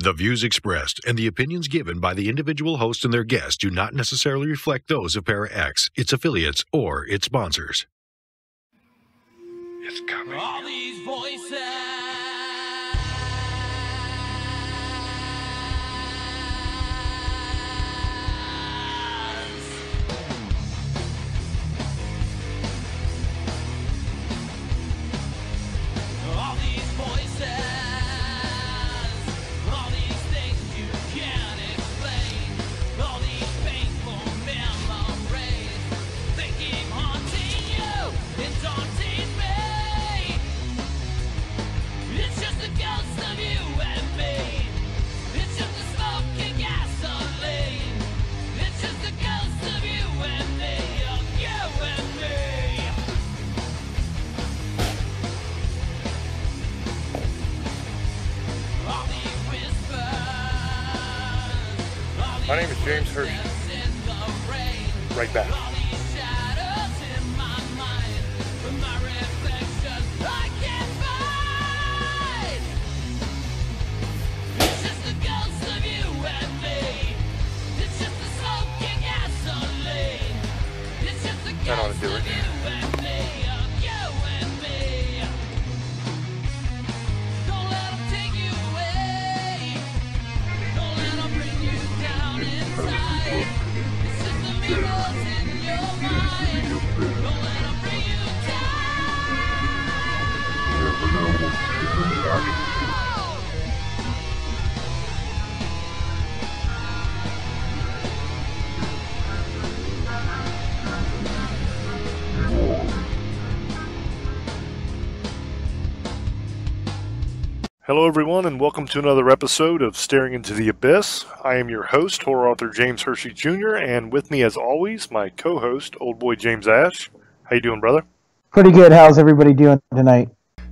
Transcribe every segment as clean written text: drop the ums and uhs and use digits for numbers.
The views expressed and the opinions given by the individual host and their guests do not necessarily reflect those of Para X, its affiliates, or its sponsors. It's coming. All these voices. All these voices. All these things you can't explain. All these painful memories. They keep haunting you and daunting me. It's just a ghost of you and me. It's just a smoking gasoline. It's just a ghost of you and me. Of you and me. All these whispers. My name is James Hershey. Right back. All these shadows in my mind. But my reflection I can't find. It's just a ghost of you and me. It's just a smoking gasoline. It's just a That ought ghost to do of it. you and me. Of you and me. Don't let 'em take you away. Don't let 'em bring you down inside. It's just the mirrors in your mind. Don't let 'em bring you down. Hello, everyone, and welcome to another episode of Staring into the Abyss. I am your host, horror author James Hershey Jr., and with me, as always, my co-host, old boy James Ash. How you doing, brother? Pretty good. How's everybody doing tonight?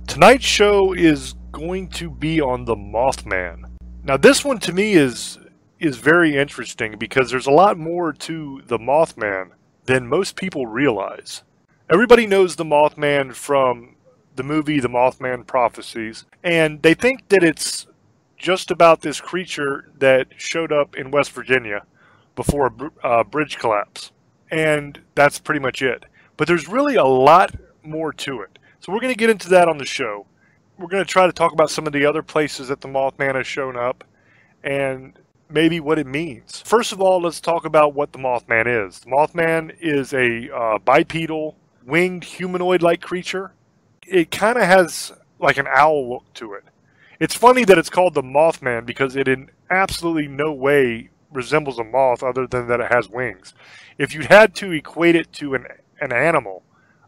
Tonight's show is going to be on the Mothman. Now, this one to me is very interesting because there's a lot more to the Mothman than most people realize. Everybody knows the Mothman from the movie The Mothman Prophecies, and they think that it's just about this creature that showed up in West Virginia before a bridge collapse. And that's pretty much it. But there's really a lot more to it. So we're going to get into that on the show. We're going to try to talk about some of the other places that the Mothman has shown up and maybe what it means. First of all, let's talk about what the Mothman is. The Mothman is a bipedal, winged, humanoid-like creature. It kind of has like an owl look to it. It's funny that it's called the Mothman because it in absolutely no way resembles a moth other than that it has wings. If you had to equate it to an animal,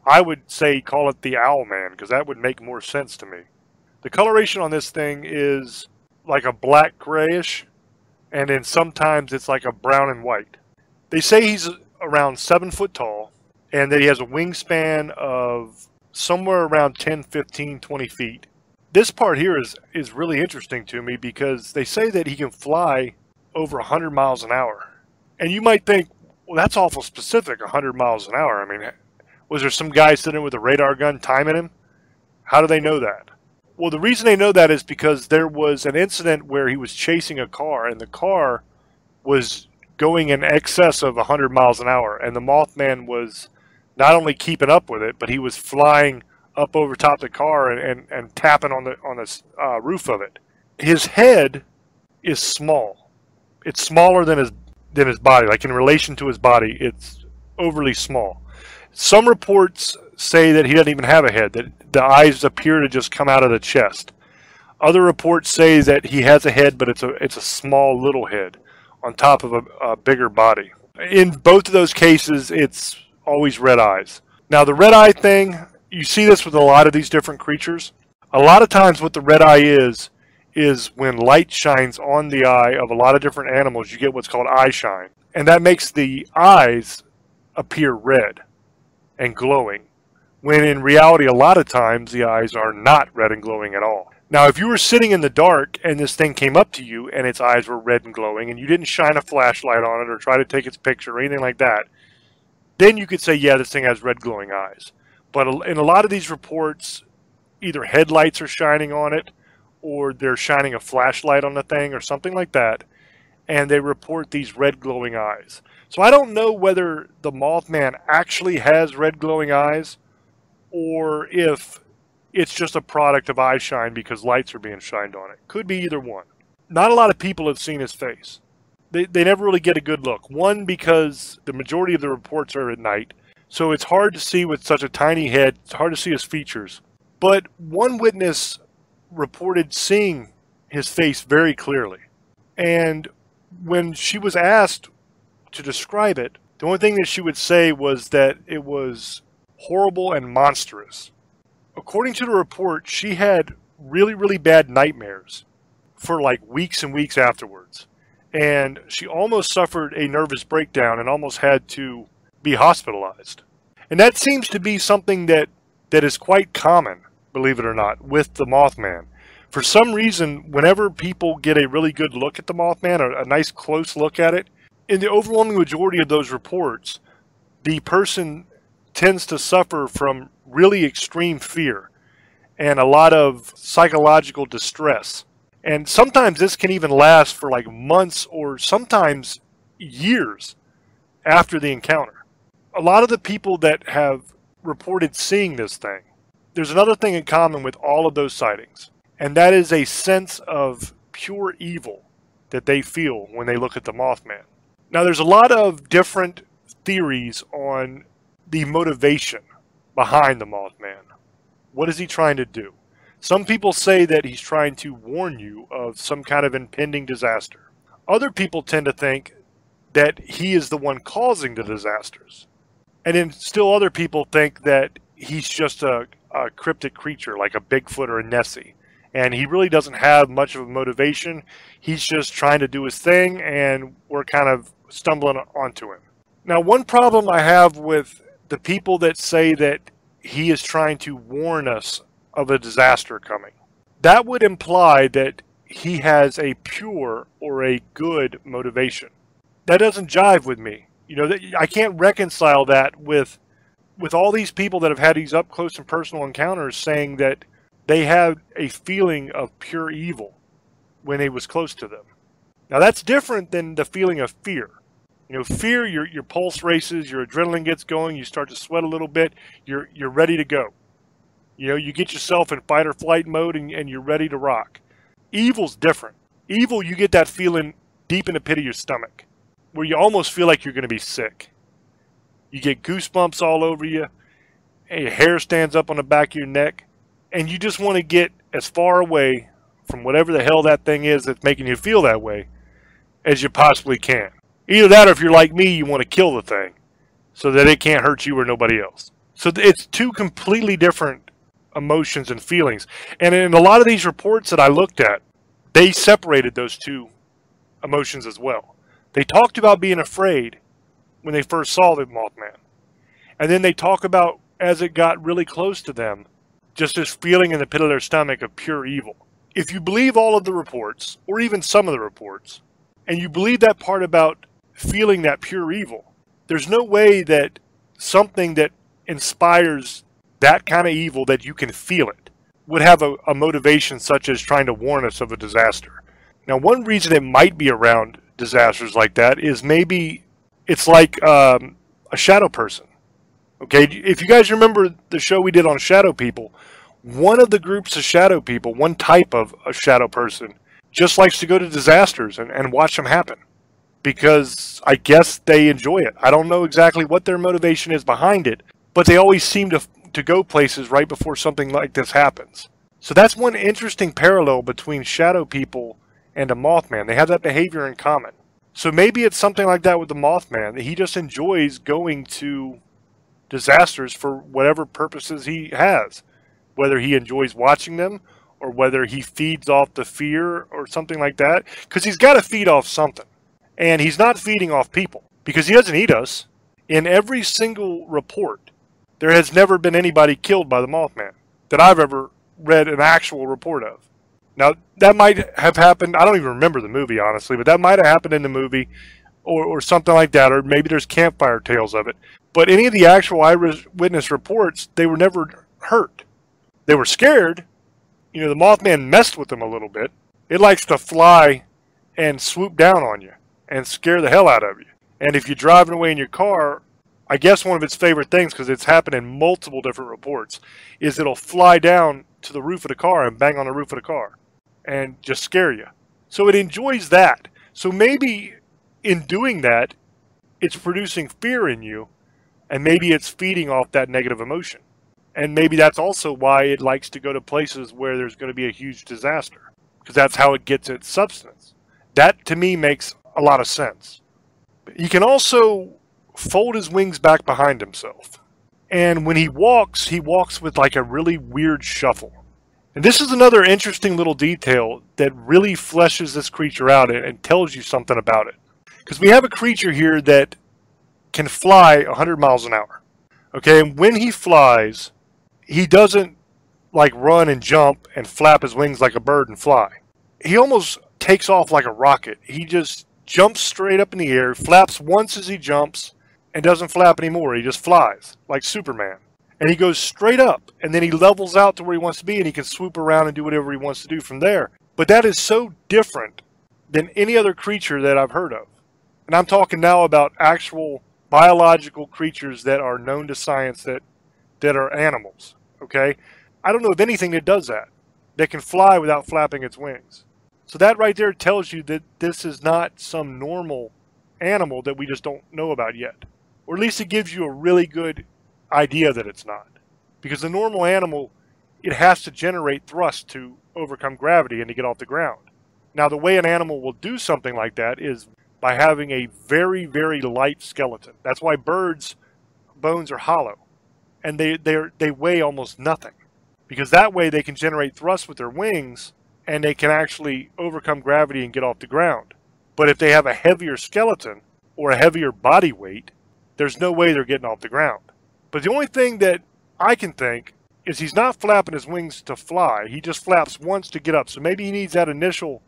I would say call it the Owl Man because that would make more sense to me. The coloration on this thing is like a black grayish, and then sometimes it's like a brown and white. They say he's around 7 foot tall and that he has a wingspan of somewhere around 10, 15, 20 feet. This part here is really interesting to me because they say that he can fly over 100 miles an hour. And you might think, well, that's awful specific, 100 miles an hour. I mean, was there some guy sitting with a radar gun timing him? How do they know that? Well, the reason they know that is because there was an incident where he was chasing a car, and the car was going in excess of 100 miles an hour, and the Mothman was not only keeping up with it, but he was flying up over top of the car and tapping on the roof of it. His head is small. It's smaller than his body. Like in relation to his body, it's overly small. Some reports say that he doesn't even have a head, that the eyes appear to just come out of the chest. Other reports say that he has a head, but it's a small little head on top of a bigger body. In both of those cases, it's always red eyes. Now, the red eye thing, you see this with a lot of these different creatures. A lot of times what the red eye is when light shines on the eye of a lot of different animals, you get what's called eye shine. And that makes the eyes appear red and glowing, when in reality, a lot of times the eyes are not red and glowing at all. Now, if you were sitting in the dark and this thing came up to you and its eyes were red and glowing and you didn't shine a flashlight on it or try to take its picture or anything like that, then you could say, yeah, this thing has red glowing eyes. But in a lot of these reports, either headlights are shining on it or they're shining a flashlight on the thing or something like that, and they report these red glowing eyes. So I don't know whether the Mothman actually has red glowing eyes, or if it's just a product of eye shine because lights are being shined on it. Could be either one. Not a lot of people have seen his face. They never really get a good look. One, because the majority of the reports are at night, so it's hard to see with such a tiny head. It's hard to see his features. But one witness reported seeing his face very clearly. And when she was asked to describe it, the only thing that she would say was that it was horrible and monstrous. According to the report, she had really, really bad nightmares for like weeks and weeks afterwards. And she almost suffered a nervous breakdown and almost had to be hospitalized. And that seems to be something that is quite common, believe it or not, with the Mothman. For some reason, whenever people get a really good look at the Mothman, or a nice close look at it, in the overwhelming majority of those reports, the person tends to suffer from really extreme fear and a lot of psychological distress. And sometimes this can even last for like months or sometimes years after the encounter. A lot of the people that have reported seeing this thing, there's another thing in common with all of those sightings, and that is a sense of pure evil that they feel when they look at the Mothman. Now, there's a lot of different theories on the motivation behind the Mothman. What is he trying to do? Some people say that he's trying to warn you of some kind of impending disaster. Other people tend to think that he is the one causing the disasters. And then still other people think that he's just a cryptic creature like a Bigfoot or a Nessie. And he really doesn't have much of a motivation. He's just trying to do his thing, and we're kind of stumbling onto him. Now, one problem I have with the people that say that he is trying to warn us of a disaster coming, that would imply that he has a pure or a good motivation. That doesn't jive with me. You know, I can't reconcile that with all these people that have had these up close and personal encounters saying that they have a feeling of pure evil when he was close to them. Now, that's different than the feeling of fear. You know, fear, your pulse races, your adrenaline gets going, you start to sweat a little bit, you're ready to go. You know, you get yourself in fight or flight mode and you're ready to rock. Evil's different. Evil, you get that feeling deep in the pit of your stomach, where you almost feel like you're going to be sick. You get goosebumps all over you, and your hair stands up on the back of your neck, and you just want to get as far away from whatever the hell that thing is that's making you feel that way as you possibly can. Either that, or if you're like me, you want to kill the thing so that it can't hurt you or nobody else. So it's two completely different emotions and feelings. And in a lot of these reports that I looked at, they separated those two emotions as well. They talked about being afraid when they first saw the Mothman. And then they talk about, as it got really close to them, just this feeling in the pit of their stomach of pure evil. If you believe all of the reports, or even some of the reports, and you believe that part about feeling that pure evil, there's no way that something that inspires that kind of evil, that you can feel it, would have a motivation such as trying to warn us of a disaster. Now, one reason it might be around disasters like that is maybe it's like a shadow person. Okay, if you guys remember the show we did on shadow people, one of the groups of shadow people, one type of a shadow person, just likes to go to disasters and watch them happen, because I guess they enjoy it. I don't know exactly what their motivation is behind it, but they always seem to go places right before something like this happens. So that's one interesting parallel between shadow people and a Mothman. They have that behavior in common. So maybe it's something like that with the Mothman, that he just enjoys going to disasters for whatever purposes he has, whether he enjoys watching them or whether he feeds off the fear or something like that, because he's got to feed off something, and he's not feeding off people because he doesn't eat us. In every single report, there has never been anybody killed by the Mothman that I've ever read an actual report of. Now, that might have happened, I don't even remember the movie, honestly, but that might have happened in the movie or something like that, or maybe there's campfire tales of it. But any of the actual eyewitness reports, they were never hurt. They were scared, the Mothman messed with them a little bit. It likes to fly and swoop down on you and scare the hell out of you. And if you're driving away in your car, I guess one of its favorite things, because it's happened in multiple different reports, is it'll fly down to the roof of the car and bang on the roof of the car and just scare you. So it enjoys that. So maybe in doing that, it's producing fear in you, and maybe it's feeding off that negative emotion. And maybe that's also why it likes to go to places where there's going to be a huge disaster, because that's how it gets its substance. That, to me, makes a lot of sense. He can also fold his wings back behind himself. And when he walks with like a really weird shuffle. And this is another interesting little detail that really fleshes this creature out and tells you something about it. Because we have a creature here that can fly 100 miles an hour. Okay, and when he flies, he doesn't like run and jump and flap his wings like a bird and fly. He almost takes off like a rocket. He just jumps straight up in the air, flaps once as he jumps, and doesn't flap anymore. He just flies like Superman. And he goes straight up, and then he levels out to where he wants to be, and he can swoop around and do whatever he wants to do from there. But that is so different than any other creature that I've heard of. And I'm talking now about actual biological creatures that are known to science that are animals, okay? I don't know of anything that does that can fly without flapping its wings. So that right there tells you that this is not some normal animal that we just don't know about yet. Or at least it gives you a really good idea that it's not. Because the normal animal, it has to generate thrust to overcome gravity and to get off the ground. Now, the way an animal will do something like that is by having a very, very light skeleton. That's why birds' bones are hollow. And they weigh almost nothing. Because that way they can generate thrust with their wings, and they can actually overcome gravity and get off the ground. But if they have a heavier skeleton or a heavier body weight, there's no way they're getting off the ground. But the only thing that I can think is he's not flapping his wings to fly. He just flaps once to get up. So maybe he needs that initial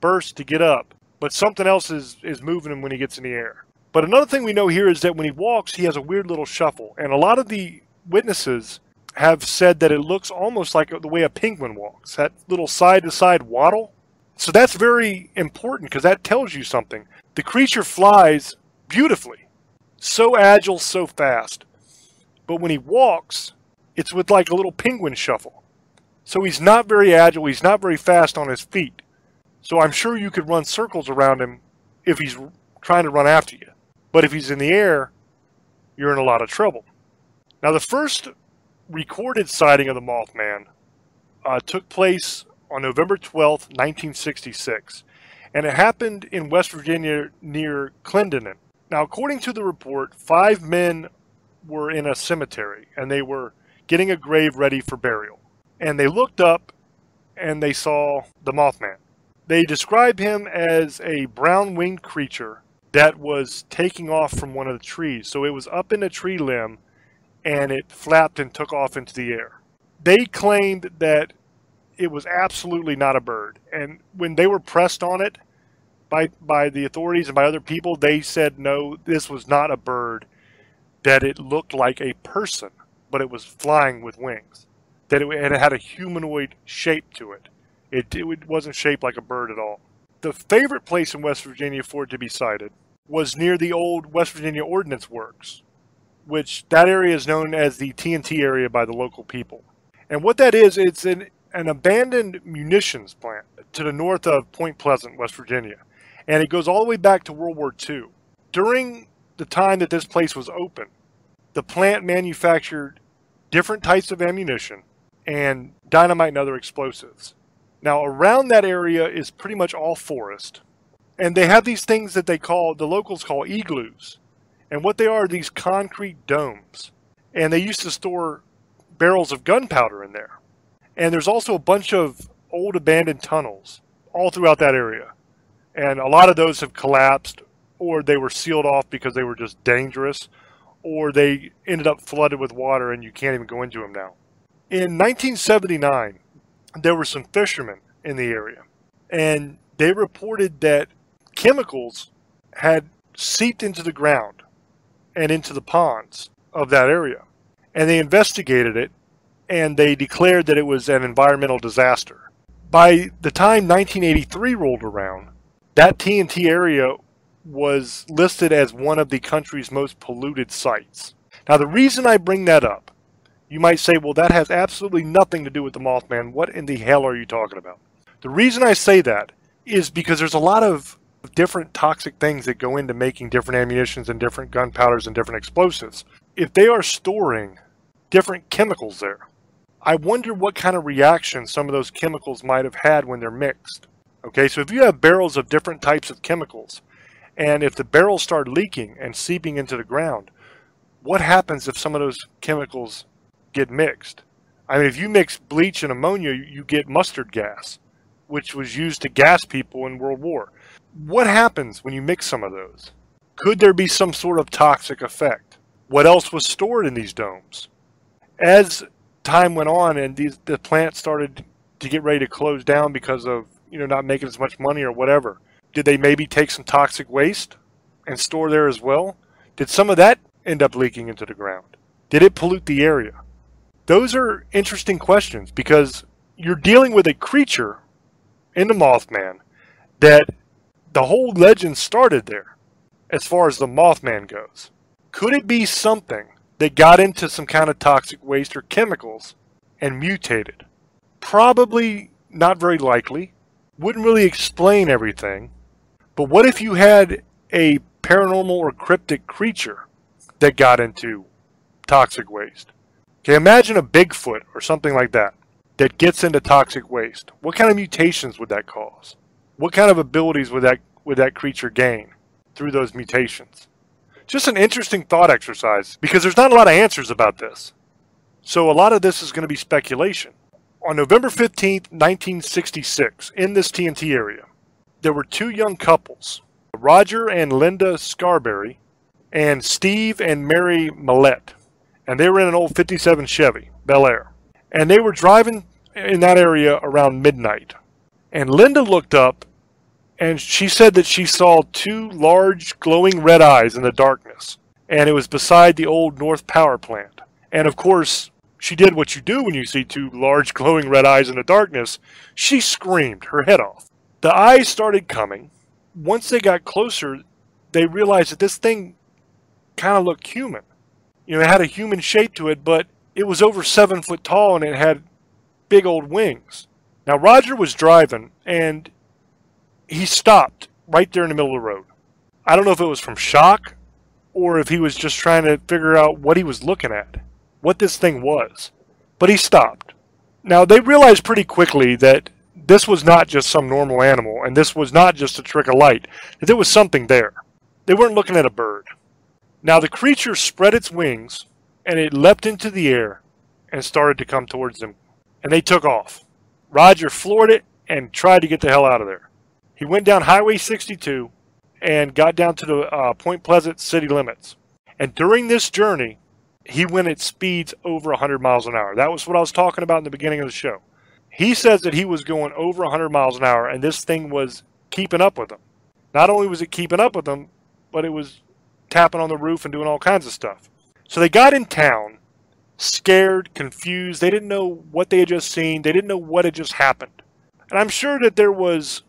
burst to get up, but something else is moving him when he gets in the air. But another thing we know here is that when he walks, he has a weird little shuffle. And a lot of the witnesses have said that it looks almost like the way a penguin walks, that little side-to-side waddle. So that's very important because that tells you something. The creature flies beautifully, so agile, so fast. But when he walks, it's with like a little penguin shuffle. So he's not very agile, he's not very fast on his feet. So I'm sure you could run circles around him if he's trying to run after you. But if he's in the air, you're in a lot of trouble. Now, the first recorded sighting of the Mothman took place on November 12th, 1966. And it happened in West Virginia near Clendenin. Now, according to the report, 5 men were in a cemetery, and they were getting a grave ready for burial. And they looked up, and they saw the Mothman. They described him as a brown-winged creature that was taking off from one of the trees. So it was up in a tree limb, and it flapped and took off into the air. They claimed that it was absolutely not a bird. And when they were pressed on it by the authorities and by other people, they said, no, this was not a bird, that it looked like a person, but it was flying with wings. That it had a humanoid shape to it. It wasn't shaped like a bird at all. The favorite place in West Virginia for it to be sighted was near the old West Virginia Ordnance Works, which that area is known as the TNT area by the local people. And what that is, it's an abandoned munitions plant to the north of Point Pleasant, West Virginia. And it goes all the way back to World War II. During the time that this place was open, the plant manufactured different types of ammunition and dynamite and other explosives. Now, around that area is pretty much all forest. And they have these things that the locals call igloos. And what they are these concrete domes. And they used to store barrels of gunpowder in there. And there's also a bunch of old abandoned tunnels all throughout that area. And a lot of those have collapsed, or they were sealed off because they were just dangerous, or they ended up flooded with water and you can't even go into them now. In 1979, there were some fishermen in the area, and they reported that chemicals had seeped into the ground and into the ponds of that area. And they investigated it, and they declared that it was an environmental disaster. By the time 1983 rolled around, that TNT area was listed as one of the country's most polluted sites. Now, the reason I bring that up, you might say, well, that has absolutely nothing to do with the Mothman. What in the hell are you talking about? The reason I say that is because there's a lot of different toxic things that go into making different ammunitions and different gunpowders and different explosives. If they are storing different chemicals there, I wonder what kind of reaction some of those chemicals might have had when they're mixed. Okay, so if you have barrels of different types of chemicals, and if the barrels start leaking and seeping into the ground, what happens if some of those chemicals get mixed? I mean, if you mix bleach and ammonia, you get mustard gas, which was used to gas people in World War. What happens when you mix some of those? Could there be some sort of toxic effect? What else was stored in these domes? As time went on and the plant started to get ready to close down because of not making as much money or whatever, did they maybe take some toxic waste and store there as well? Did some of that end up leaking into the ground? Did it pollute the area? Those are interesting questions because you're dealing with a creature in the Mothman that the whole legend started there as far as the Mothman goes. Could it be something that got into some kind of toxic waste or chemicals and mutated? Probably not very likely. Wouldn't really explain everything. But what if you had a paranormal or cryptic creature that got into toxic waste? Okay, imagine a Bigfoot or something like that gets into toxic waste. What kind of mutations would that cause? What kind of abilities would that creature gain through those mutations? Just an interesting thought exercise because there's not a lot of answers about this. So a lot of this is going to be speculation. On November 15th, 1966, in this TNT area, there were two young couples, Roger and Linda Scarberry, and Steve and Mary Millette. And they were in an old 57 Chevy, Bel Air. And they were driving in that area around midnight. And Linda looked up, and she said that she saw two large glowing red eyes in the darkness. And it was beside the old North Power Plant. And of course, she did what you do when you see two large glowing red eyes in the darkness. She screamed her head off. The eyes started coming. Once they got closer, they realized that this thing kind of looked human. It had a human shape to it, but it was over 7 foot tall and it had big old wings. Now, Roger was driving and he stopped right there in the middle of the road. I don't know if it was from shock or if he was just trying to figure out what he was looking at, what this thing was. But he stopped. Now, they realized pretty quickly that this was not just some normal animal and this was not just a trick of light, that there was something there. They weren't looking at a bird. Now, the creature spread its wings and it leapt into the air and started to come towards them. And they took off. Roger floored it and tried to get the hell out of there. He went down Highway 62 and got down to the Point Pleasant city limits. And during this journey, he went at speeds over 100 miles an hour. That was what I was talking about in the beginning of the show. He says that he was going over 100 miles an hour and this thing was keeping up with him. Not only was it keeping up with him, but it was tapping on the roof and doing all kinds of stuff. So they got in town, scared, confused. They didn't know what they had just seen. They didn't know what had just happened. And I'm sure that there was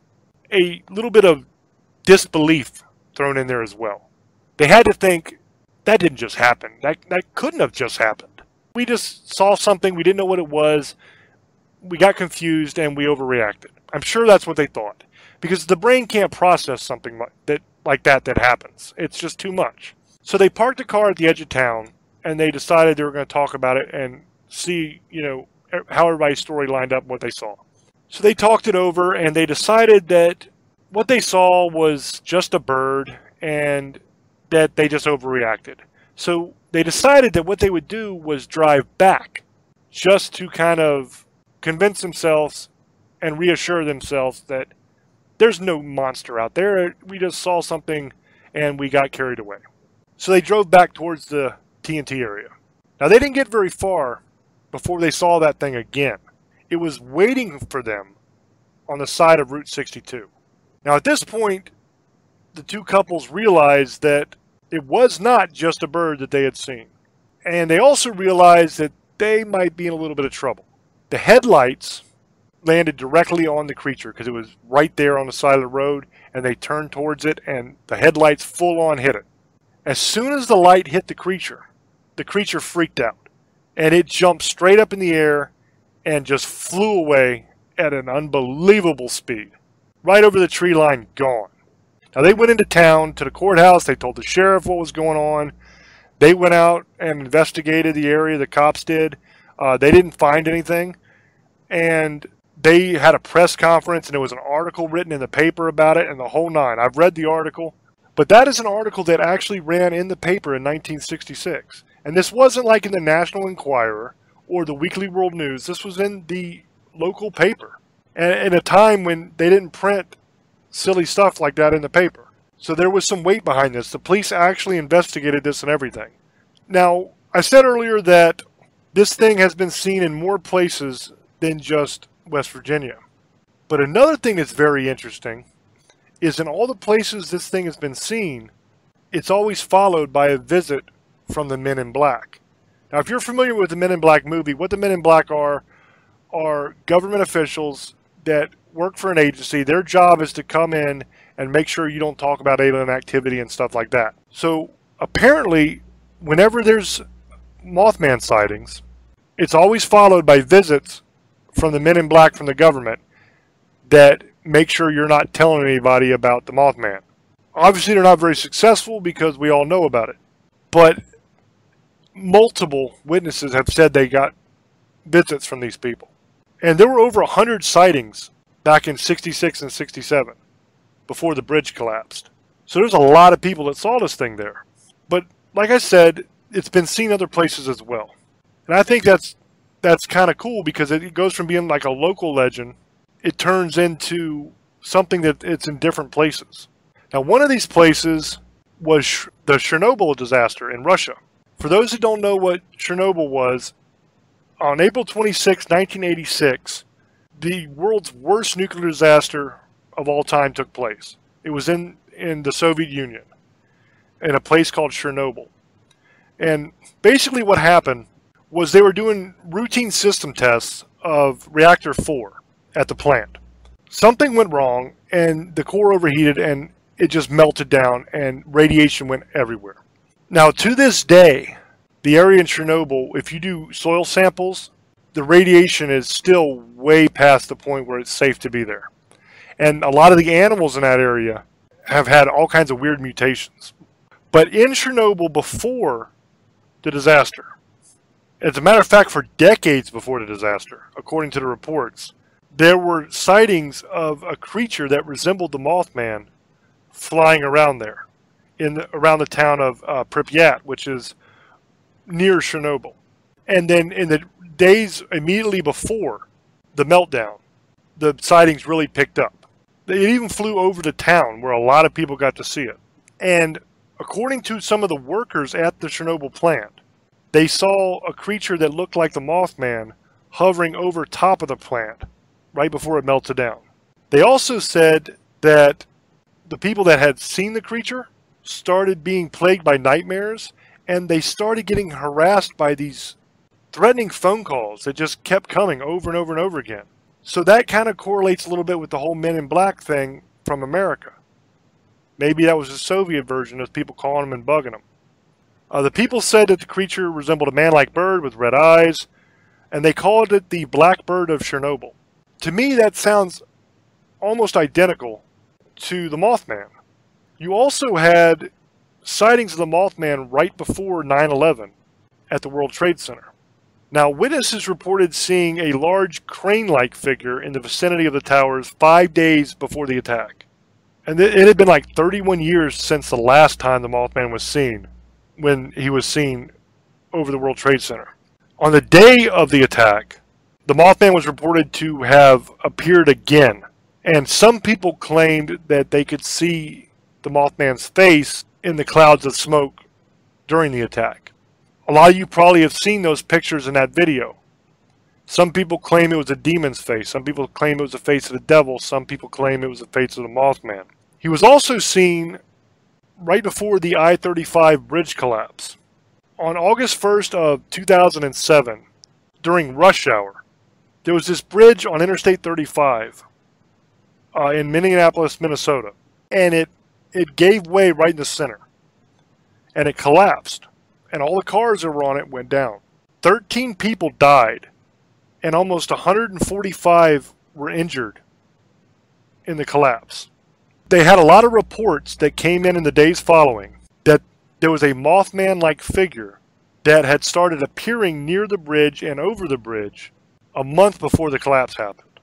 a little bit of disbelief thrown in there as well. They had to think, that didn't just happen. That couldn't have just happened. We just saw something, we didn't know what it was, we got confused, and we overreacted. I'm sure that's what they thought. Because the brain can't process something like that happens. It's just too much. So they parked the car at the edge of town, and they decided they were going to talk about it and see, how everybody's story lined up and what they saw. So they talked it over, and they decided that what they saw was just a bird, and that they just overreacted. So they decided that what they would do was drive back, just to kind of convince themselves and reassure themselves that there's no monster out there. We just saw something, and we got carried away. So they drove back towards the TNT area. Now, they didn't get very far before they saw that thing again. It was waiting for them on the side of Route 62. Now, at this point, the two couples realized that it was not just a bird that they had seen. And they also realized that they might be in a little bit of trouble. The headlights landed directly on the creature because it was right there on the side of the road, and they turned towards it, and the headlights full on hit it. As soon as the light hit the creature freaked out, and it jumped straight up in the air and just flew away at an unbelievable speed. Right over the tree line, gone. Now they went into town to the courthouse, they told the sheriff what was going on. They went out and investigated the area, the cops did. They didn't find anything. And they had a press conference, and there was an article written in the paper about it, and the whole nine. I've read the article. But that is an article that actually ran in the paper in 1966. And this wasn't like in the National Enquirer or the Weekly World News. This was in the local paper. And in a time when they didn't print silly stuff like that in the paper. So there was some weight behind this. The police actually investigated this and everything. Now, I said earlier that this thing has been seen in more places than just West Virginia. But another thing that's very interesting is in all the places this thing has been seen, it's always followed by a visit from the Men in Black. Now, if you're familiar with the Men in Black movie, what the Men in Black are government officials that work for an agency. Their job is to come in and make sure you don't talk about alien activity and stuff like that. So apparently, whenever there's Mothman sightings, it's always followed by visits from the Men in Black from the government that make sure you're not telling anybody about the Mothman. Obviously, they're not very successful because we all know about it. But multiple witnesses have said they got visits from these people. And there were over 100 sightings back in 66 and 67 before the bridge collapsed. So there's a lot of people that saw this thing there. But like I said, it's been seen other places as well. And I think that's kind of cool because it goes from being like a local legend, it turns into something that it's in different places. Now, one of these places was the Chernobyl disaster in Russia. For those who don't know what Chernobyl was, on April 26, 1986, the world's worst nuclear disaster of all time took place. It was in the Soviet Union, in a place called Chernobyl. And basically what happened was they were doing routine system tests of reactor 4 at the plant. Something went wrong, and the core overheated, and it just melted down, and radiation went everywhere. Now, to this day, the area in Chernobyl, if you do soil samples, the radiation is still way past the point where it's safe to be there. And a lot of the animals in that area have had all kinds of weird mutations. But in Chernobyl before the disaster, as a matter of fact, for decades before the disaster, according to the reports, there were sightings of a creature that resembled the Mothman flying around there, around the town of Pripyat, which is near Chernobyl. And then in the days immediately before the meltdown, the sightings really picked up. It even flew over the town where a lot of people got to see it. And according to some of the workers at the Chernobyl plant, they saw a creature that looked like the Mothman hovering over top of the plant right before it melted down. They also said that the people that had seen the creature started being plagued by nightmares, and they started getting harassed by these threatening phone calls that just kept coming over and over and over again. So that kind of correlates a little bit with the whole Men in Black thing from America. Maybe that was the Soviet version of people calling them and bugging them. The people said that the creature resembled a man-like bird with red eyes, and they called it the Black Bird of Chernobyl. To me, that sounds almost identical to the Mothman. You also had sightings of the Mothman right before 9/11 at the World Trade Center. Now, witnesses reported seeing a large crane-like figure in the vicinity of the towers 5 days before the attack. And it had been like 31 years since the last time the Mothman was seen, when he was seen over the World Trade Center. On the day of the attack, the Mothman was reported to have appeared again. And some people claimed that they could see the Mothman's face in the clouds of smoke during the attack. A lot of you probably have seen those pictures in that video. Some people claim it was a demon's face. Some people claim it was the face of the devil. Some people claim it was the face of the Mothman. He was also seen right before the I-35 bridge collapse. On August 1st of 2007, during rush hour. There was this bridge on Interstate 35 in Minneapolis, Minnesota, and it gave way right in the center, and it collapsed, and all the cars that were on it went down. 13 people died, and almost 145 were injured in the collapse. They had a lot of reports that came in the days following that there was a Mothman-like figure that had started appearing near the bridge and over the bridge a month before the collapse happened.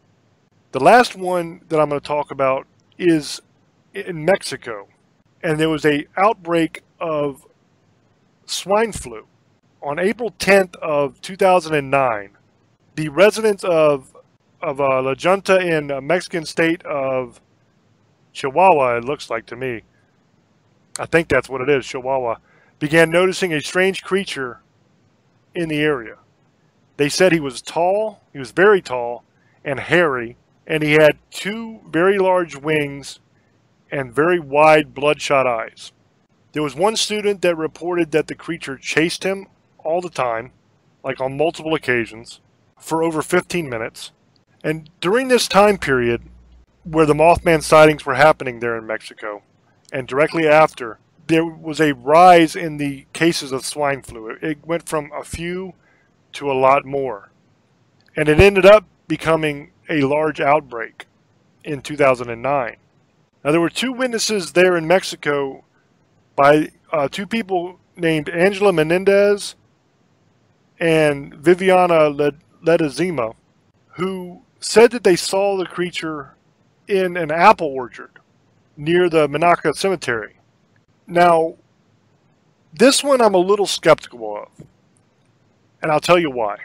The last one that I'm going to talk about is in Mexico, and there was an outbreak of swine flu. On April 10th of 2009, the residents of La Junta in the Mexican state of Chihuahua, it looks like to me, I think that's what it is, Chihuahua, began noticing a strange creature in the area. They said he was tall, he was very tall and hairy, and he had 2 very large wings and very wide bloodshot eyes. There was one student that reported that the creature chased him all the time, like on multiple occasions, for over 15 minutes. And during this time period where the Mothman sightings were happening there in Mexico, and directly after, there was a rise in the cases of swine flu. It went from a few to a lot more. And it ended up becoming a large outbreak in 2009. Now, there were 2 witnesses there in Mexico by 2 people named Angela Menendez and Viviana Ledezima, who said that they saw the creature in an apple orchard near the Menaka Cemetery. Now, this one I'm a little skeptical of, and I'll tell you why.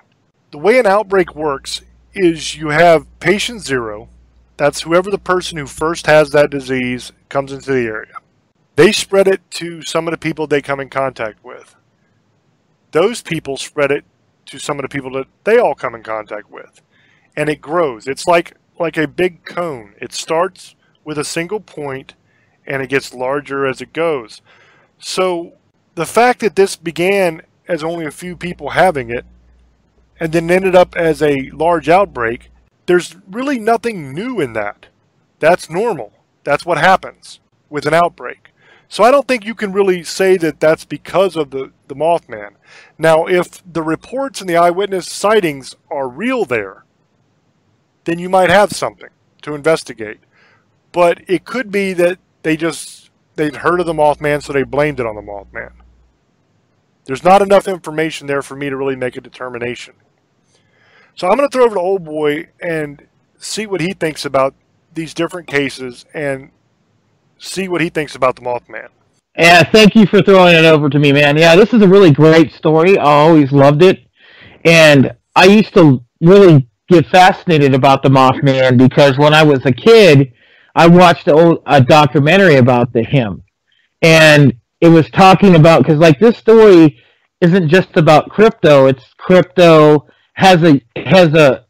The way an outbreak works is you have patient 0, that's whoever the person who first has that disease comes into the area. They spread it to some of the people they come in contact with. Those people spread it to some of the people that they all come in contact with. And it grows. It's like a big cone. It starts with a single point and it gets larger as it goes. So the fact that this began as only a few people having it and then ended up as a large outbreak, there's really nothing new in that. That's normal. That's what happens with an outbreak. So I don't think you can really say that that's because of the Mothman. Now, if the reports and the eyewitness sightings are real there, then you might have something to investigate. But it could be that they'd heard of the Mothman, so they blamed it on the Mothman. There's not enough information there for me to really make a determination. So I'm going to throw over to Old Boy and see what he thinks about these different cases and see what he thinks about the Mothman. Yeah, thank you for throwing it over to me, man. Yeah, this is a really great story. I always loved it. And I used to really get fascinated about the Mothman because when I was a kid, I watched a documentary about him. And it was talking about, because like this story isn't just about crypto. It's crypto, has a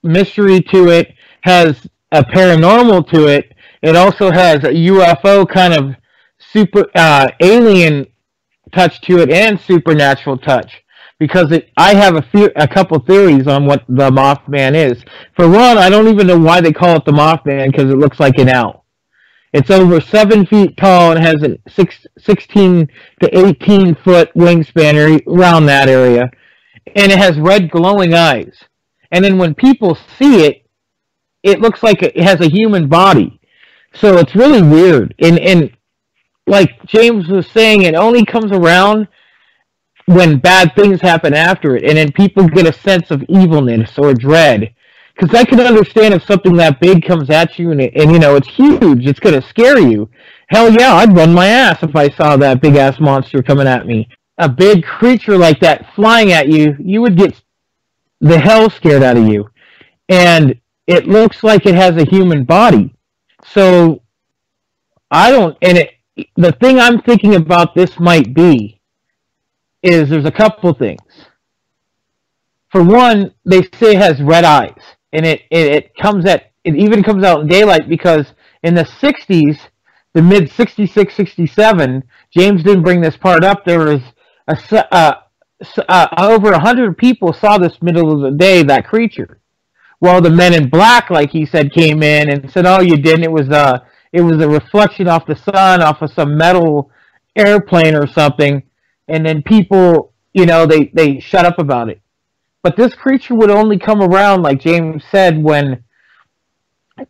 mystery to it, has a paranormal to it. It also has a UFO kind of super alien touch to it and supernatural touch. Because I have a couple theories on what the Mothman is. For one, I don't even know why they call it the Mothman because it looks like an owl. It's over 7 feet tall and has a 16 to 18 foot wingspan around that area. And it has red glowing eyes. And then when people see it, it looks like it has a human body. So it's really weird. And like James was saying, it only comes around when bad things happen after it. And then people get a sense of evilness or dread. Because I can understand if something that big comes at you and you know, it's huge. It's going to scare you. Hell yeah, I'd run my ass if I saw that big-ass monster coming at me. A big creature like that flying at you, you would get the hell scared out of you. And it looks like it has a human body. So, the thing I'm thinking about this might be is there's a couple things. For one, they say it has red eyes. And it even comes out in daylight because in the 60s, the mid 66, 67, James didn't bring this part up, there was over 100 people saw this middle of the day, that creature. Well, the men in black, like he said, came in and said, "Oh, you didn't. It was a reflection off the sun, off of some metal airplane or something." And then people, they shut up about it. But this creature would only come around, like James said, when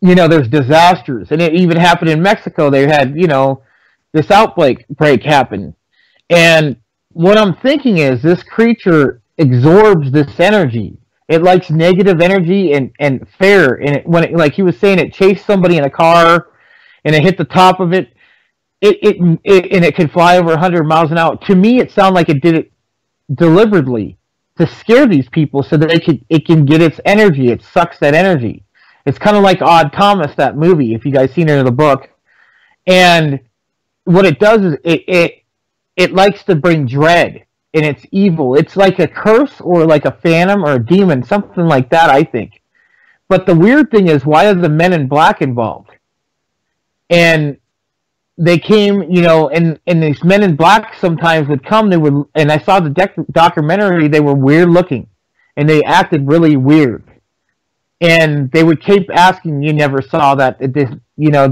there's disasters, and it even happened in Mexico. They had this outbreak happen, and what I'm thinking is this creature absorbs this energy. It likes negative energy and fear. And like he was saying, it chased somebody in a car, and it hit the top of it. And it could fly over 100 miles an hour. To me, it sounded like it did it deliberately to scare these people so that it can get its energy. It sucks that energy. It's kind of like Odd Thomas, that movie, if you guys seen it in the book. And what it does is it likes to bring dread, and it's evil. It's like a curse or like a phantom or a demon, something like that, I think. But the weird thing is, why are the men in black involved? And they came, and these men in black sometimes would come. And I saw the documentary. They were weird looking, and they acted really weird. And they would keep asking, "You never saw that?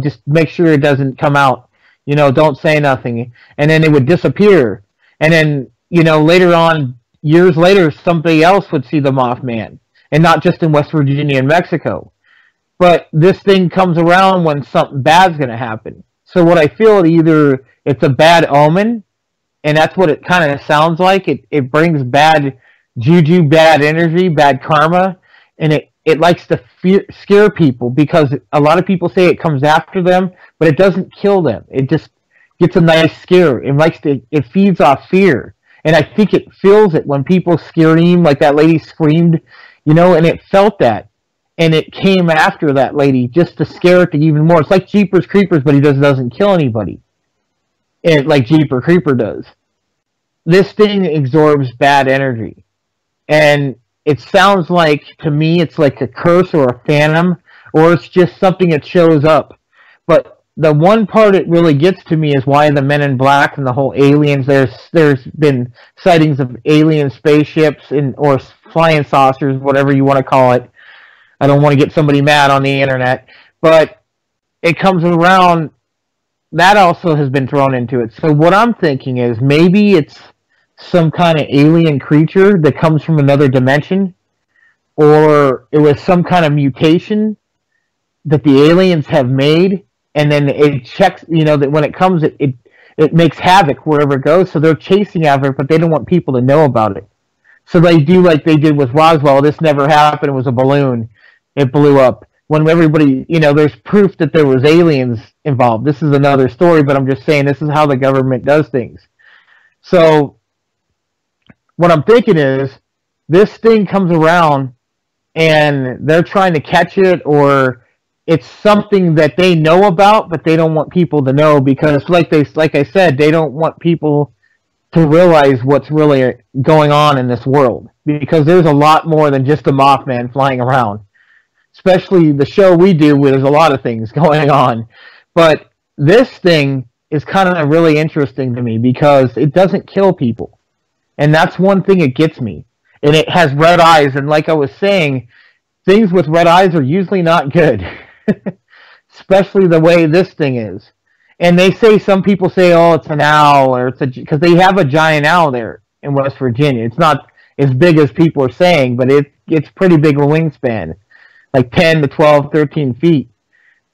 Just make sure it doesn't come out. Don't say nothing." And then they would disappear. And then, later on, years later, somebody else would see the Mothman, and not just in West Virginia and Mexico. But this thing comes around when something bad's going to happen. So what I feel, either it's a bad omen, and that's what it kind of sounds like. It brings bad juju, bad energy, bad karma, and it likes to scare people, because a lot of people say it comes after them, but it doesn't kill them. It just gets a nice scare. It feeds off fear. And I think it feels it when people scream, like that lady screamed, and it felt that. And it came after that lady just to scare it even more. It's like Jeepers Creepers, but he doesn't kill anybody. Like Jeeper Creeper does. This thing absorbs bad energy. And it sounds like, to me, it's like a curse or a phantom, or it's just something that shows up. But the one part it really gets to me is why the men in black and the whole aliens. There's been sightings of alien spaceships or flying saucers, whatever you want to call it. I don't want to get somebody mad on the internet, but it comes around. That also has been thrown into it. So what I'm thinking is, maybe it's some kind of alien creature that comes from another dimension, or it was some kind of mutation that the aliens have made, and then it checks, that when it comes, it makes havoc wherever it goes. So they're chasing after it, but they don't want people to know about it. So they do like they did with Roswell. This never happened. It was a balloon. It blew up. When everybody, there's proof that there was aliens involved. This is another story, but I'm just saying this is how the government does things. So what I'm thinking is, this thing comes around and they're trying to catch it, or it's something that they know about, but they don't want people to know, because like I said, they don't want people to realize what's really going on in this world, because there's a lot more than just a Mothman flying around. Especially the show we do, where there's a lot of things going on. But this thing is kind of really interesting to me, because it doesn't kill people. And that's one thing it gets me. And it has red eyes, and like I was saying, things with red eyes are usually not good. Especially the way this thing is. And they say, some people say, oh, it's an owl, or because they have a giant owl there in West Virginia. It's not as big as people are saying, but it's pretty big a wingspan. Like 10 to 12, 13 feet.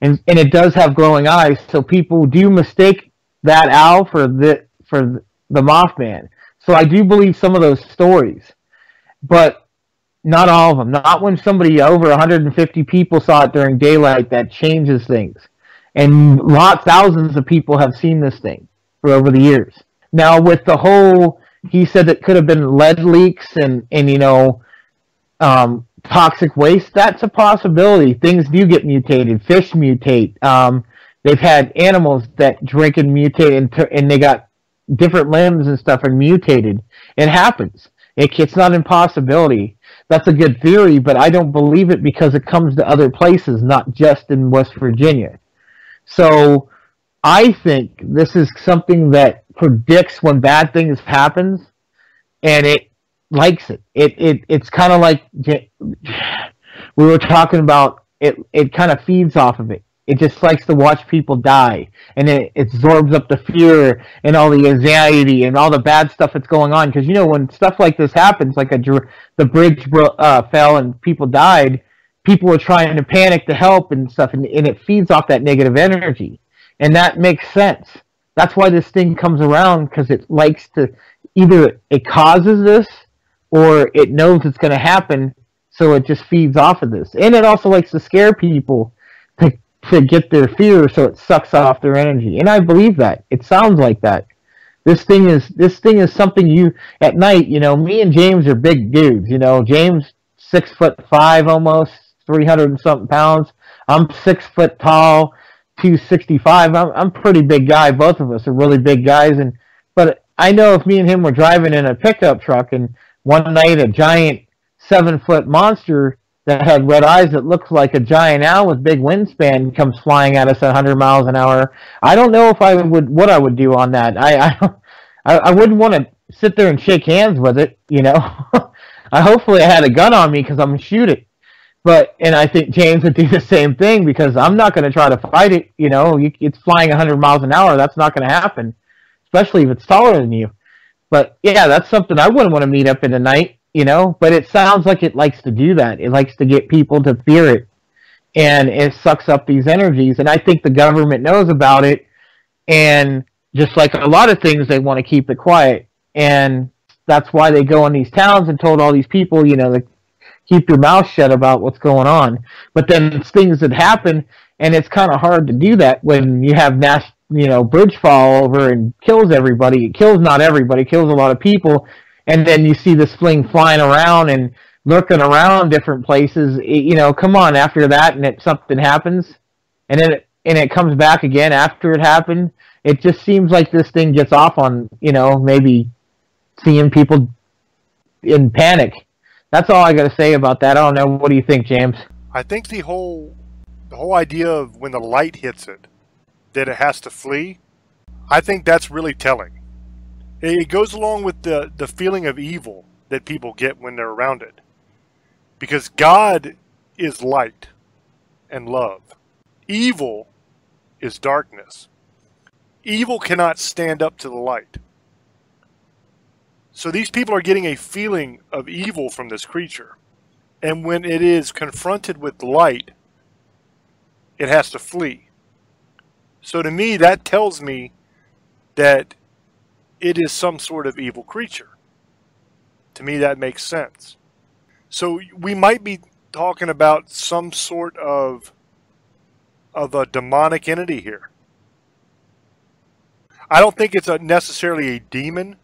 And it does have glowing eyes, so people do mistake that owl for the Mothman. So I do believe some of those stories. But not all of them. Not when somebody, over 150 people saw it during daylight. That changes things. And thousands of people have seen this thing for over the years. Now with the whole, he said it could have been lead leaks and toxic waste, that's a possibility. Things do get mutated. Fish mutate. They've had animals that drink and mutate, and they got different limbs and stuff and mutated. It happens. It's not an impossibility. That's a good theory, but I don't believe it, because it comes to other places, not just in West Virginia. So I think this is something that predicts when bad things happen, and it likes it. It's kind of like we were talking about. It kind of feeds off of it. It just likes to watch people die, and it absorbs up the fear and all the anxiety and all the bad stuff that's going on. Because when stuff like this happens, like the bridge fell and people died, people were trying to panic to help and stuff, and it feeds off that negative energy, and that makes sense. That's why this thing comes around, because it likes to either it causes this or it knows it's going to happen, so it just feeds off of this, and it also likes to scare people to get their fear, so it sucks off their energy. And I believe that. It sounds like that. This thing is something you at night. Me and James are big dudes. James 6'5" almost, 300 and something pounds. I'm 6 foot tall, 265. I'm a pretty big guy. Both of us are really big guys. But I know if me and him were driving in a pickup truck, and one night a giant 7-foot monster that had red eyes that looks like a giant owl with big wingspan comes flying at us at 100 miles an hour. I don't know if what I would do on that. I wouldn't want to sit there and shake hands with it. Hopefully I had a gun on me, because I'm gonna shoot it. And I think James would do the same thing, because I'm not going to try to fight it. It's flying 100 miles an hour. That's not going to happen, especially if it's taller than you. But yeah, that's something I wouldn't want to meet up in the night. But it sounds like it likes to do that. It likes to get people to fear it, and it sucks up these energies. And I think the government knows about it, and just like a lot of things, they want to keep it quiet. And that's why they go in these towns and told all these people, to keep your mouth shut about what's going on. But then it's things that happen, and it's kind of hard to do that when you have bridge fall over and kills everybody. It kills not everybody, it kills a lot of people. And then you see this thing flying around and lurking around different places. Come on, after that, and something happens, and then it comes back again after it happened. It just seems like this thing gets off on, maybe seeing people in panic. That's all I got to say about that. I don't know. What do you think, James? I think the whole idea of when the light hits it, that it has to flee, I think that's really telling. It goes along with the feeling of evil that people get when they're around it. Because God is light and love. Evil is darkness. Evil cannot stand up to the light. So these people are getting a feeling of evil from this creature. And when it is confronted with light, it has to flee. So to me, that tells me that it is some sort of evil creature. To me, that makes sense. So we might be talking about some sort of a demonic entity here. I don't think it's necessarily a demon,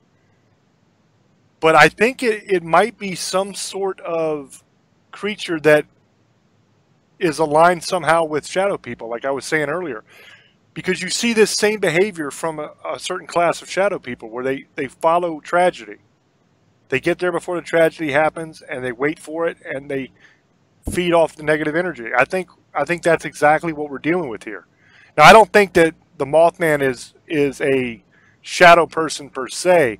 but I think it might be some sort of creature that is aligned somehow with shadow people, like I was saying earlier. Because you see this same behavior from a certain class of shadow people where they follow tragedy. They get there before the tragedy happens, and they wait for it, and they feed off the negative energy. I think that's exactly what we're dealing with here. Now, I don't think that the Mothman is a shadow person per se,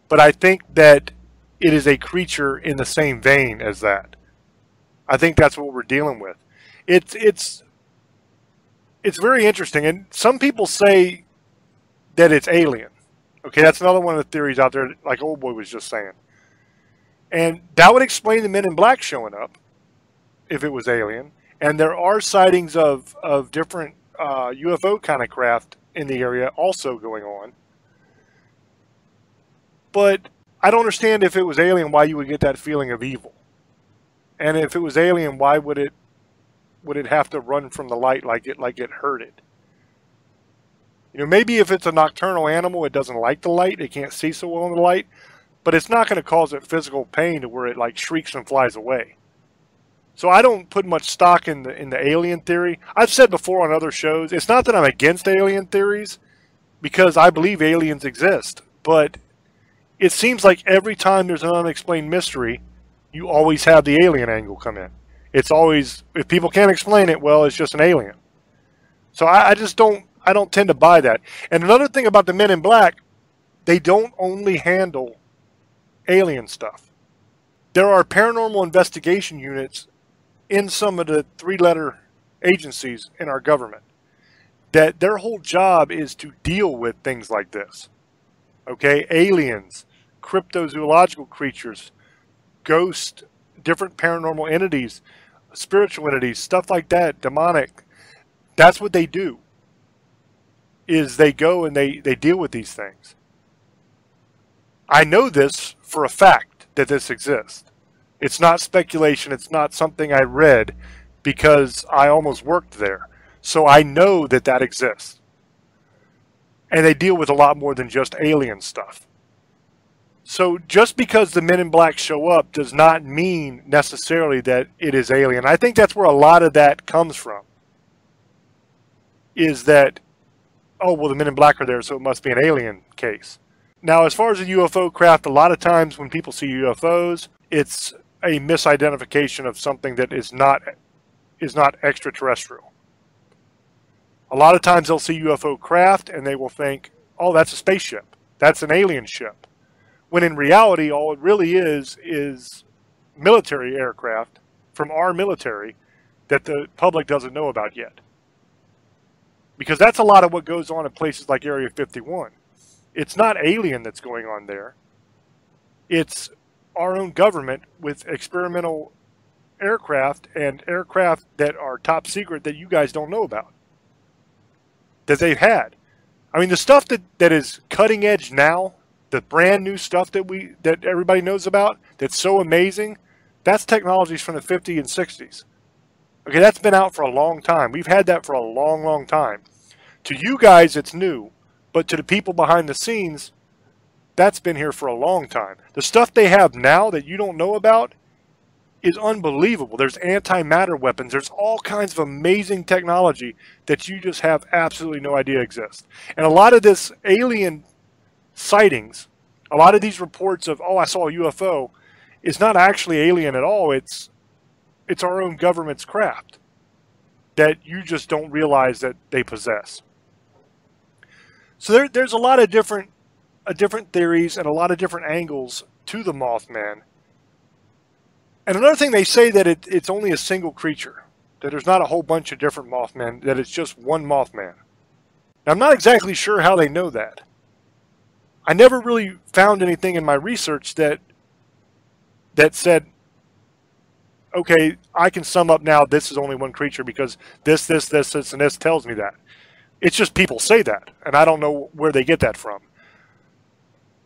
but I think that it is a creature in the same vein as that. I think that's what we're dealing with. It's very interesting, and some people say that it's alien. Okay, that's another one of the theories out there, like Old Boy was just saying. And that would explain the Men in Black showing up, if it was alien. And there are sightings of different UFO kind of craft in the area also going on. But I don't understand, if it was alien, why you would get that feeling of evil. And if it was alien, why would it have to run from the light like it hurt it? Maybe if it's a nocturnal animal, it doesn't like the light, it can't see so well in the light, but it's not going to cause it physical pain to where it like shrieks and flies away. So I don't put much stock in the alien theory. I've said before on other shows, it's not that I'm against alien theories, because I believe aliens exist, but it seems like every time there's an unexplained mystery, you always have the alien angle come in. It's always, if people can't explain it, well, it's just an alien. So I don't tend to buy that. And another thing about the Men in Black, they don't only handle alien stuff. There are paranormal investigation units in some of the three-letter agencies in our government that their whole job is to deal with things like this. Okay, aliens, cryptozoological creatures, ghosts, different paranormal entities, spiritual entities, stuff like that, demonic. That's what they do. Is they go and they deal with these things. I know this for a fact that this exists. It's not speculation. It's not something I read because I almost worked there. So I know that that exists. And they deal with a lot more than just alien stuff. So just because the Men in Black show up does not mean necessarily that it is alien. I think that's where a lot of that comes from. Is that, oh, well, the Men in Black are there, so it must be an alien case. Now, as far as a UFO craft, a lot of times when people see UFOs, it's a misidentification of something that is not extraterrestrial. A lot of times they'll see UFO craft and they will think, oh, that's a spaceship. That's an alien ship. When in reality, all it really is military aircraft from our military that the public doesn't know about yet. Because that's a lot of what goes on in places like Area 51. It's not alien that's going on there. It's our own government with experimental aircraft and aircraft that are top secret that you guys don't know about. That they've had. I mean, the stuff that is cutting edge now, the brand new stuff that everybody knows about, that's so amazing, that's technologies from the 50s and 60s. Okay, that's been out for a long time. We've had that for a long, long time. To you guys, it's new. But to the people behind the scenes, that's been here for a long time. The stuff they have now that you don't know about is unbelievable. There's antimatter weapons. There's all kinds of amazing technology that you just have absolutely no idea exists. And a lot of this alien sightings, a lot of these reports of, oh, I saw a UFO, is not actually alien at all. It's our own government's craft that you just don't realize that they possess. So there's a lot of different theories and a lot of different angles to the Mothman. And another thing, they say that it's only a single creature, that there's not a whole bunch of different Mothman, that it's just one Mothman. Now, I'm not exactly sure how they know that. I never really found anything in my research that said, okay, I can sum up now this is only one creature because this, and this tells me that. It's just people say that, and I don't know where they get that from.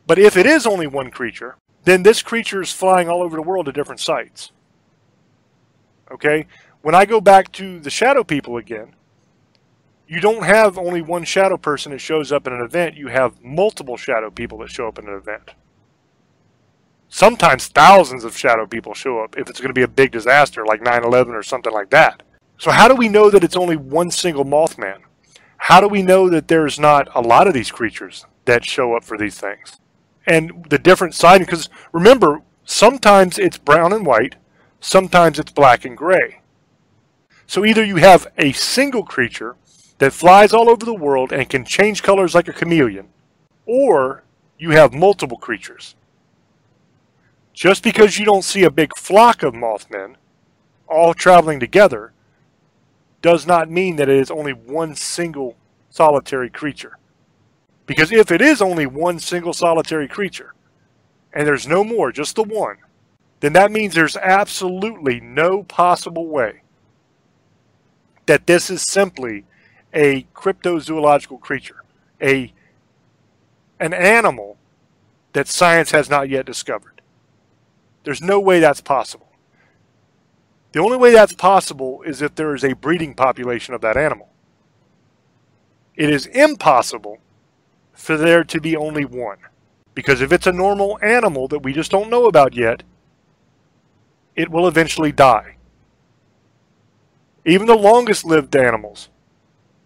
But if it is only one creature, then this creature is flying all over the world to different sites. Okay? When I go back to the shadow people again, you don't have only one shadow person that shows up in an event. You have multiple shadow people that show up in an event. Sometimes thousands of shadow people show up if it's going to be a big disaster like 9/11 or something like that. So how do we know that it's only one single Mothman? How do we know that there's not a lot of these creatures that show up for these things? And the different sightings, because remember, sometimes it's brown and white, sometimes it's black and gray. So either you have a single creature that flies all over the world and can change colors like a chameleon, or you have multiple creatures. Just because you don't see a big flock of Mothmen all traveling together does not mean that it is only one single solitary creature. Because if it is only one single solitary creature, and there's no more, just the one, then that means there's absolutely no possible way that this is simply a cryptozoological creature, an animal that science has not yet discovered. There's no way that's possible. The only way that's possible is if there is a breeding population of that animal. It is impossible for there to be only one. Because if it's a normal animal that we just don't know about yet, it will eventually die. Even the longest lived animals,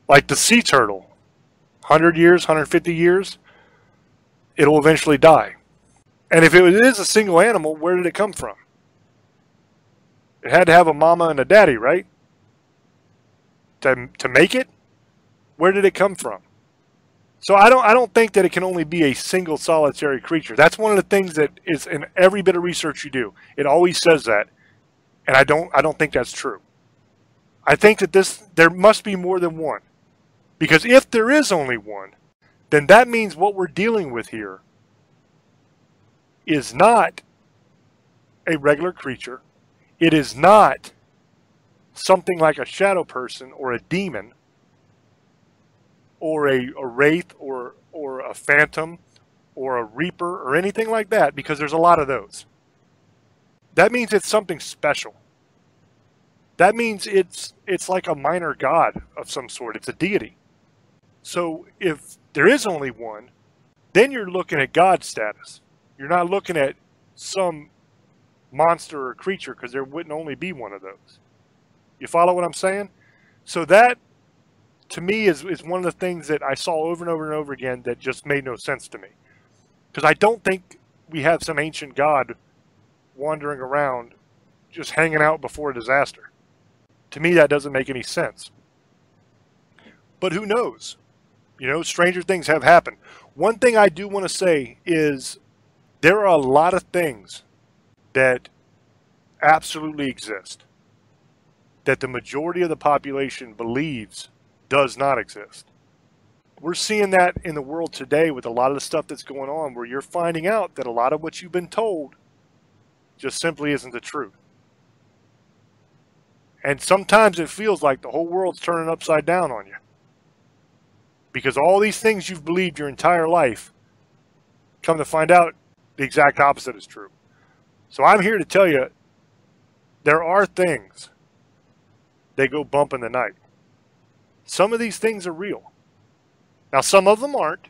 like the sea turtle, 100 years, 150 years, it'll eventually die. And if it is a single animal, where did it come from? It had to have a mama and a daddy, right? To make it? Where did it come from? So I don't think that it can only be a single solitary creature. That's one of the things that is in every bit of research you do. It always says that, and I don't think that's true. I think that there must be more than one, because if there is only one, then that means what we're dealing with here is not a regular creature. It is not something like a shadow person or a demon or a wraith or a phantom or a reaper or anything like that, because there's a lot of those. That means it's something special. That means it's like a minor god of some sort. It's a deity. So if there is only one, then you're looking at God status. You're not looking at some monster or creature, because there wouldn't only be one of those. You follow what I'm saying? So that, to me, is one of the things that I saw over and over and over again that just made no sense to me. Because I don't think we have some ancient god wandering around just hanging out before a disaster. To me, that doesn't make any sense. But who knows? You know, stranger things have happened. One thing I do want to say is there are a lot of things that absolutely exist that the majority of the population believes does not exist. We're seeing that in the world today with a lot of the stuff that's going on, where you're finding out that a lot of what you've been told just simply isn't the truth. And sometimes it feels like the whole world's turning upside down on you, because all these things you've believed your entire life, come to find out the exact opposite is true. So I'm here to tell you, there are things that go bump in the night. Some of these things are real. Now, some of them aren't.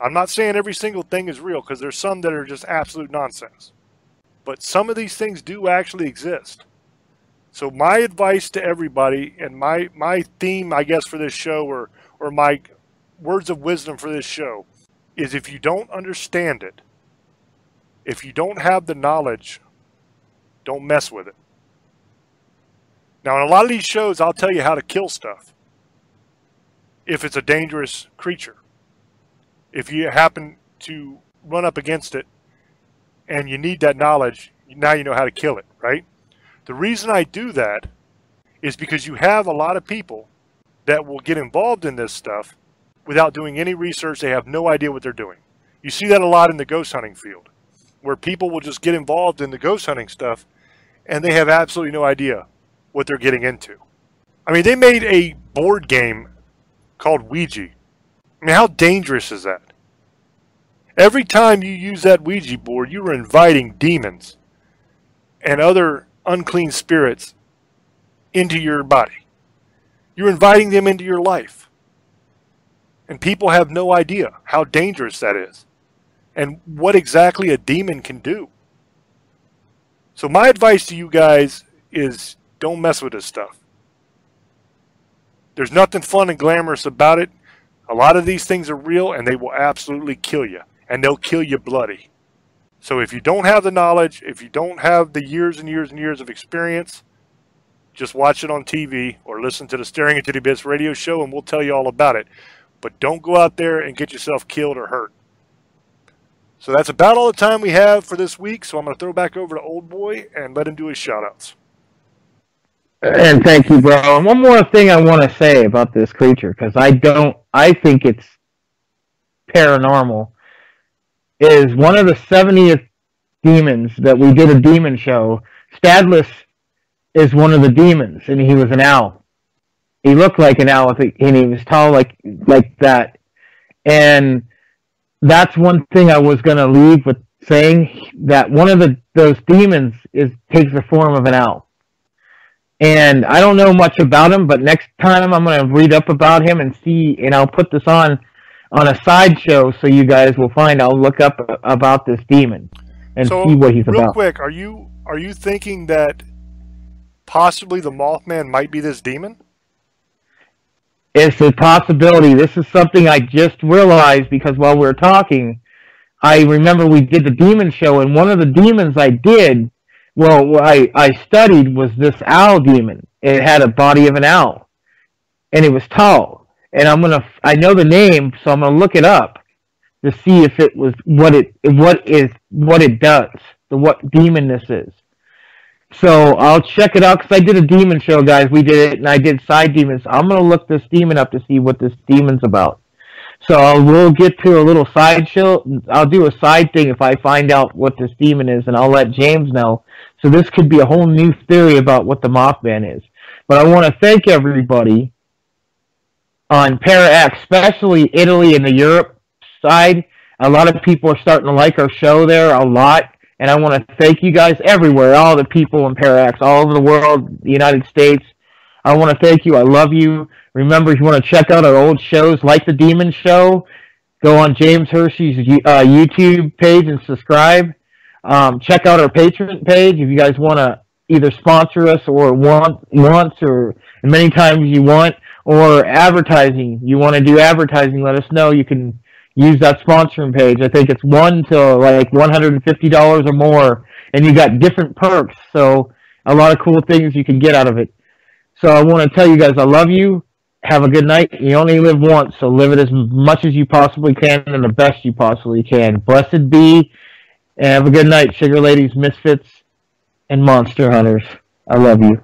I'm not saying every single thing is real, because there's some that are just absolute nonsense. But some of these things do actually exist. So my advice to everybody, and my theme, I guess, for this show, or my words of wisdom for this show, is if you don't understand it, if you don't have the knowledge, don't mess with it. Now, in a lot of these shows, I'll tell you how to kill stuff if it's a dangerous creature. If you happen to run up against it and you need that knowledge, now you know how to kill it, right? The reason I do that is because you have a lot of people that will get involved in this stuff without doing any research. They have no idea what they're doing. You see that a lot in the ghost hunting field, where people will just get involved in the ghost hunting stuff and they have absolutely no idea what they're getting into. I mean, they made a board game called Ouija. I mean, how dangerous is that? Every time you use that Ouija board, you are inviting demons and other unclean spirits into your body. You're inviting them into your life. And people have no idea how dangerous that is and what exactly a demon can do. So my advice to you guys is, don't mess with this stuff. There's nothing fun and glamorous about it. A lot of these things are real, and they will absolutely kill you. And they'll kill you bloody. So if you don't have the knowledge, if you don't have the years and years and years of experience, just watch it on TV or listen to the Staring Into the Abyss radio show, and we'll tell you all about it. But don't go out there and get yourself killed or hurt. So that's about all the time we have for this week. So I'm going to throw back over to Old Boy and let him do his shout-outs. And thank you, bro. And one more thing I want to say about this creature, because I think it's paranormal, is one of the 70th demons that we did a demon show. Stadlis is one of the demons, and he was an owl. He looked like an owl, and he was tall like that. And that's one thing I was going to leave with saying, that one of those demons takes the form of an owl. And I don't know much about him, but next time I'm going to read up about him and see, and I'll put this on a sideshow so you guys will find. I'll look up about this demon and see what he's about. Real quick, are you thinking that possibly the Mothman might be this demon? It's a possibility. This is something I just realized, because while we were talking, I remember we did the demon show, and one of the demons I studied was this owl demon. It had a body of an owl, and it was tall. and I know the name, so I'm gonna look it up to see if it was what it does, what demon this is. So I'll check it out because I did a demon show, guys. We did it, and I did side demons. I'm gonna look this demon up to see what this demon's about. So we'll get to a little side show. I'll do a side thing if I find out what this demon is, and I'll let James know. So this could be a whole new theory about what the Mothman is. But I want to thank everybody on ParaX, especially Italy and the Europe side. A lot of people are starting to like our show there a lot. And I want to thank you guys everywhere, all the people in ParaX, all over the world, the United States. I want to thank you. I love you. Remember, if you want to check out our old shows, like the Demon Show, go on James Hershey's YouTube page and subscribe. Check out our Patreon page if you guys want to either sponsor us or once or many times you want, or advertising. You want to do advertising, let us know. You can use that sponsoring page. I think it's $1 to like $150 or more, and you got different perks. So a lot of cool things you can get out of it. So I want to tell you guys I love you. Have a good night. You only live once, so live it as much as you possibly can and the best you possibly can. Blessed be, and have a good night, sugar ladies, misfits, and monster hunters. I love you.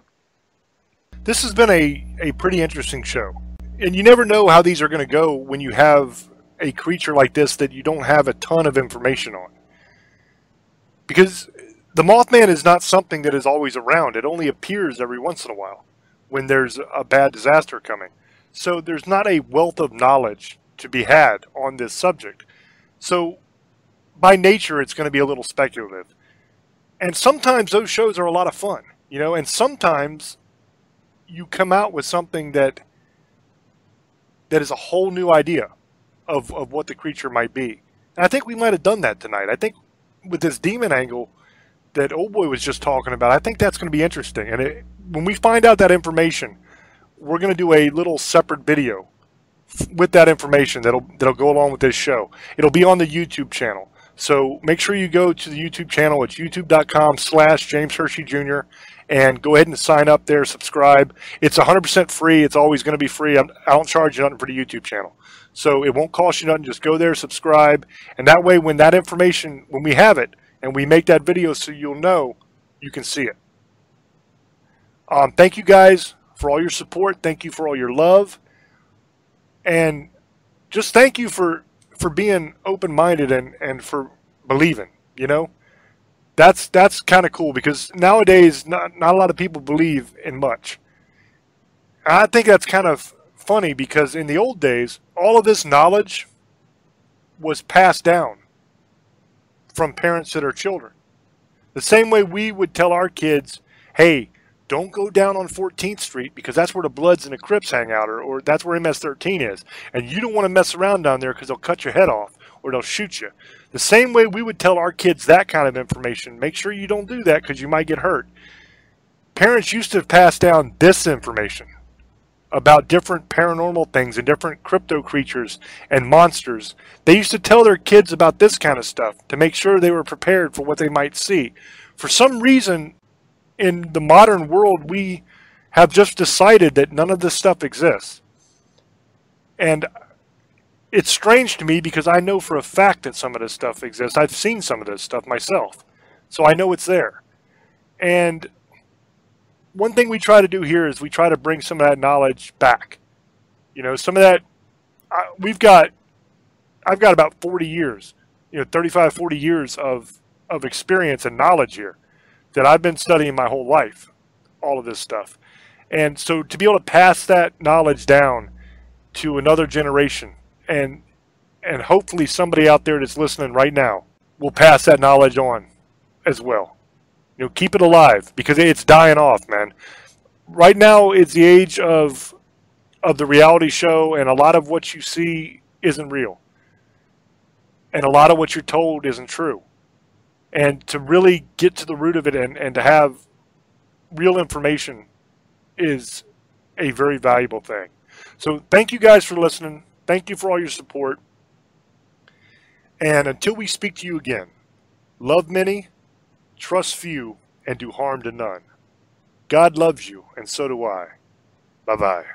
This has been a pretty interesting show. And you never know how these are going to go when you have a creature like this that you don't have a ton of information on. Because the Mothman is not something that is always around. It only appears every once in a while when there's a bad disaster coming. So there's not a wealth of knowledge to be had on this subject. So by nature, it's going to be a little speculative. And sometimes those shows are a lot of fun, you know, and sometimes you come out with something that is a whole new idea of what the creature might be. And I think we might have done that tonight. I think with this demon angle that Old Boy was just talking about, I think that's going to be interesting. And when we find out that information, we're going to do a little separate video with that information that'll go along with this show. It'll be on the YouTube channel. So make sure you go to the YouTube channel. It's youtube.com/James Hershey Jr. and go ahead and sign up there, subscribe. It's 100% free. It's always going to be free. I don't charge you nothing for the YouTube channel. So it won't cost you nothing. Just go there, subscribe. And that way, when that information, when we have it, and we make that video so you'll know, you can see it. Thank you guys for all your support. Thank you for all your love. And just thank you for being open-minded and for believing, you know. That's kind of cool because nowadays not a lot of people believe in much. And I think that's kind of funny because in the old days, all of this knowledge was passed down from parents to their children. The same way we would tell our kids, hey, don't go down on 14th Street because that's where the Bloods and the Crips hang out, or that's where MS-13 is. And you don't want to mess around down there because they'll cut your head off or they'll shoot you. The same way we would tell our kids that kind of information. Make sure you don't do that because you might get hurt. Parents used to pass down this information about different paranormal things and different crypto creatures and monsters. They used to tell their kids about this kind of stuff to make sure they were prepared for what they might see. For some reason, in the modern world, we have just decided that none of this stuff exists. And it's strange to me because I know for a fact that some of this stuff exists. I've seen some of this stuff myself. So I know it's there. And one thing we try to do here is we try to bring some of that knowledge back. You know, some of that, I've got about 40 years, 35, 40 years of experience and knowledge here that I've been studying my whole life, all of this stuff. And so to be able to pass that knowledge down to another generation, and hopefully somebody out there that's listening right now will pass that knowledge on as well. Keep it alive because it's dying off, man. Right now, it's the age of the reality show, and a lot of what you see isn't real. And a lot of what you're told isn't true. And to really get to the root of it and to have real information is a very valuable thing. So thank you guys for listening. Thank you for all your support. And until we speak to you again, love many, trust few, and do harm to none. God loves you, and so do I. Bye-bye.